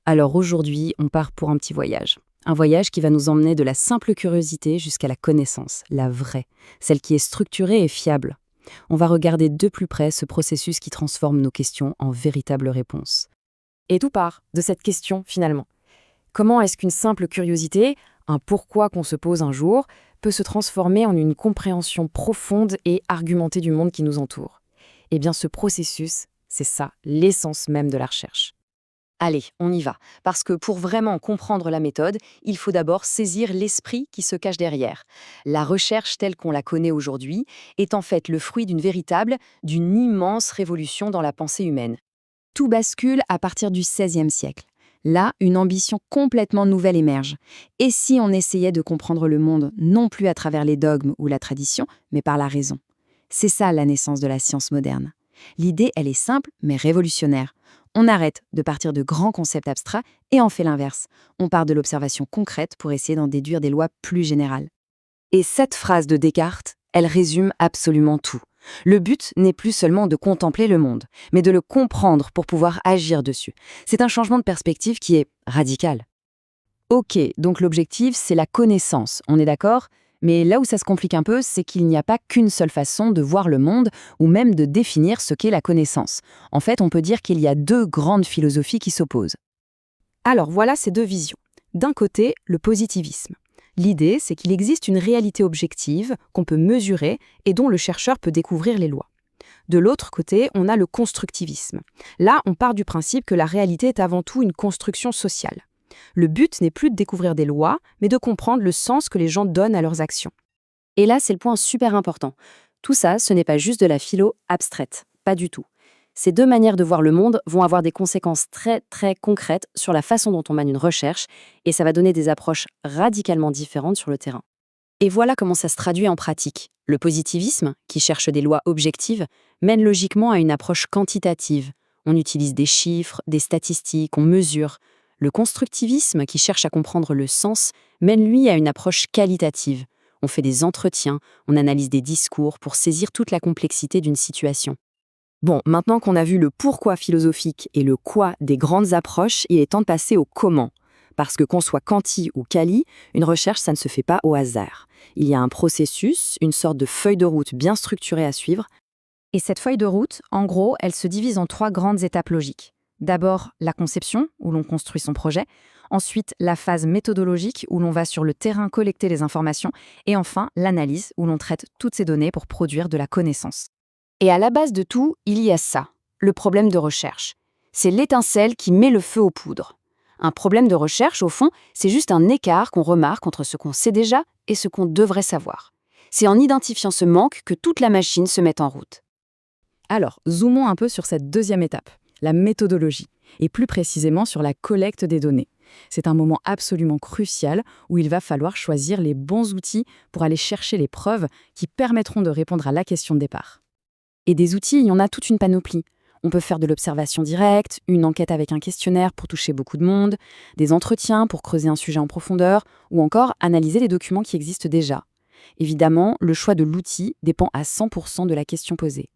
Alors aujourd'hui, on part pour un petit voyage. Un voyage qui va nous emmener de la simple curiosité jusqu'à la connaissance, la vraie, celle qui est structurée et fiable. On va regarder de plus près ce processus qui transforme nos questions en véritables réponses. Et tout part de cette question finalement. Comment est-ce qu'une simple curiosité, un pourquoi qu'on se pose un jour, peut se transformer en une compréhension profonde et argumentée du monde qui nous entoure? Eh bien ce processus, c'est ça, l'essence même de la recherche. Allez, on y va, parce que pour vraiment comprendre la méthode, il faut d'abord saisir l'esprit qui se cache derrière. La recherche telle qu'on la connaît aujourd'hui est en fait le fruit d'une immense révolution dans la pensée humaine. Tout bascule à partir du XVIe siècle. Là, une ambition complètement nouvelle émerge. Et si on essayait de comprendre le monde non plus à travers les dogmes ou la tradition, mais par la raison? C'est ça la naissance de la science moderne. L'idée, elle est simple, mais révolutionnaire. On arrête de partir de grands concepts abstraits et on fait l'inverse. On part de l'observation concrète pour essayer d'en déduire des lois plus générales. Et cette phrase de Descartes, elle résume absolument tout. Le but n'est plus seulement de contempler le monde, mais de le comprendre pour pouvoir agir dessus. C'est un changement de perspective qui est radical. Ok, donc l'objectif, c'est la connaissance, on est d'accord? Mais là où ça se complique un peu, c'est qu'il n'y a pas qu'une seule façon de voir le monde ou même de définir ce qu'est la connaissance. En fait, on peut dire qu'il y a deux grandes philosophies qui s'opposent. Alors voilà ces deux visions. D'un côté, le positivisme. L'idée, c'est qu'il existe une réalité objective qu'on peut mesurer et dont le chercheur peut découvrir les lois. De l'autre côté, on a le constructivisme. Là, on part du principe que la réalité est avant tout une construction sociale. Le but n'est plus de découvrir des lois, mais de comprendre le sens que les gens donnent à leurs actions. Et là, c'est le point super important. Tout ça, ce n'est pas juste de la philo abstraite, pas du tout. Ces deux manières de voir le monde vont avoir des conséquences très très concrètes sur la façon dont on mène une recherche, et ça va donner des approches radicalement différentes sur le terrain. Et voilà comment ça se traduit en pratique. Le positivisme, qui cherche des lois objectives, mène logiquement à une approche quantitative. On utilise des chiffres, des statistiques, on mesure. Le constructivisme, qui cherche à comprendre le sens, mène lui à une approche qualitative. On fait des entretiens, on analyse des discours pour saisir toute la complexité d'une situation. Bon, maintenant qu'on a vu le pourquoi philosophique et le quoi des grandes approches, il est temps de passer au comment. Parce que qu'on soit quanti ou quali, une recherche, ça ne se fait pas au hasard. Il y a un processus, une sorte de feuille de route bien structurée à suivre. Et cette feuille de route, en gros, elle se divise en trois grandes étapes logiques. D'abord, la conception, où l'on construit son projet. Ensuite, la phase méthodologique, où l'on va sur le terrain collecter les informations. Et enfin, l'analyse, où l'on traite toutes ces données pour produire de la connaissance. Et à la base de tout, il y a ça, le problème de recherche. C'est l'étincelle qui met le feu aux poudres. Un problème de recherche, au fond, c'est juste un écart qu'on remarque entre ce qu'on sait déjà et ce qu'on devrait savoir. C'est en identifiant ce manque que toute la machine se met en route. Alors, zoomons un peu sur cette deuxième étape, la méthodologie, et plus précisément sur la collecte des données. C'est un moment absolument crucial où il va falloir choisir les bons outils pour aller chercher les preuves qui permettront de répondre à la question de départ. Et des outils, il y en a toute une panoplie. On peut faire de l'observation directe, une enquête avec un questionnaire pour toucher beaucoup de monde, des entretiens pour creuser un sujet en profondeur, ou encore analyser les documents qui existent déjà. Évidemment, le choix de l'outil dépend à 100% de la question posée.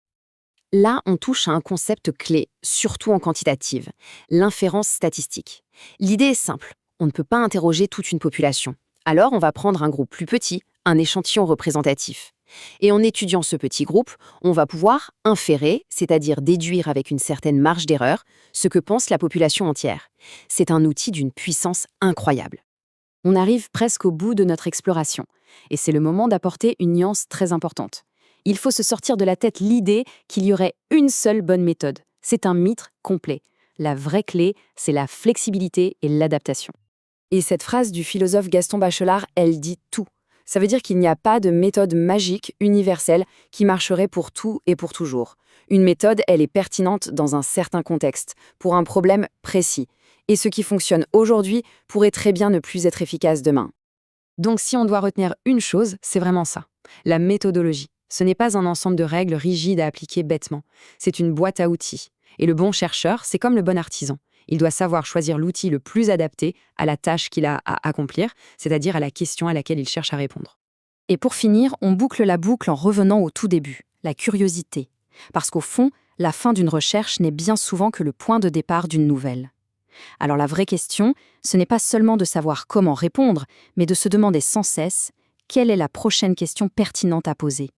Là, on touche à un concept clé, surtout en quantitative, l'inférence statistique. L'idée est simple, on ne peut pas interroger toute une population. Alors, on va prendre un groupe plus petit, un échantillon représentatif. Et en étudiant ce petit groupe, on va pouvoir inférer, c'est-à-dire déduire avec une certaine marge d'erreur, ce que pense la population entière. C'est un outil d'une puissance incroyable. On arrive presque au bout de notre exploration, et c'est le moment d'apporter une nuance très importante. Il faut se sortir de la tête l'idée qu'il y aurait une seule bonne méthode. C'est un mythe complet. La vraie clé, c'est la flexibilité et l'adaptation. Et cette phrase du philosophe Gaston Bachelard, elle dit tout. Ça veut dire qu'il n'y a pas de méthode magique, universelle, qui marcherait pour tout et pour toujours. Une méthode, elle est pertinente dans un certain contexte, pour un problème précis. Et ce qui fonctionne aujourd'hui pourrait très bien ne plus être efficace demain. Donc si on doit retenir une chose, c'est vraiment ça, la méthodologie. Ce n'est pas un ensemble de règles rigides à appliquer bêtement. C'est une boîte à outils. Et le bon chercheur, c'est comme le bon artisan. Il doit savoir choisir l'outil le plus adapté à la tâche qu'il a à accomplir, c'est-à-dire à la question à laquelle il cherche à répondre. Et pour finir, on boucle la boucle en revenant au tout début, la curiosité. Parce qu'au fond, la fin d'une recherche n'est bien souvent que le point de départ d'une nouvelle. Alors la vraie question, ce n'est pas seulement de savoir comment répondre, mais de se demander sans cesse quelle est la prochaine question pertinente à poser.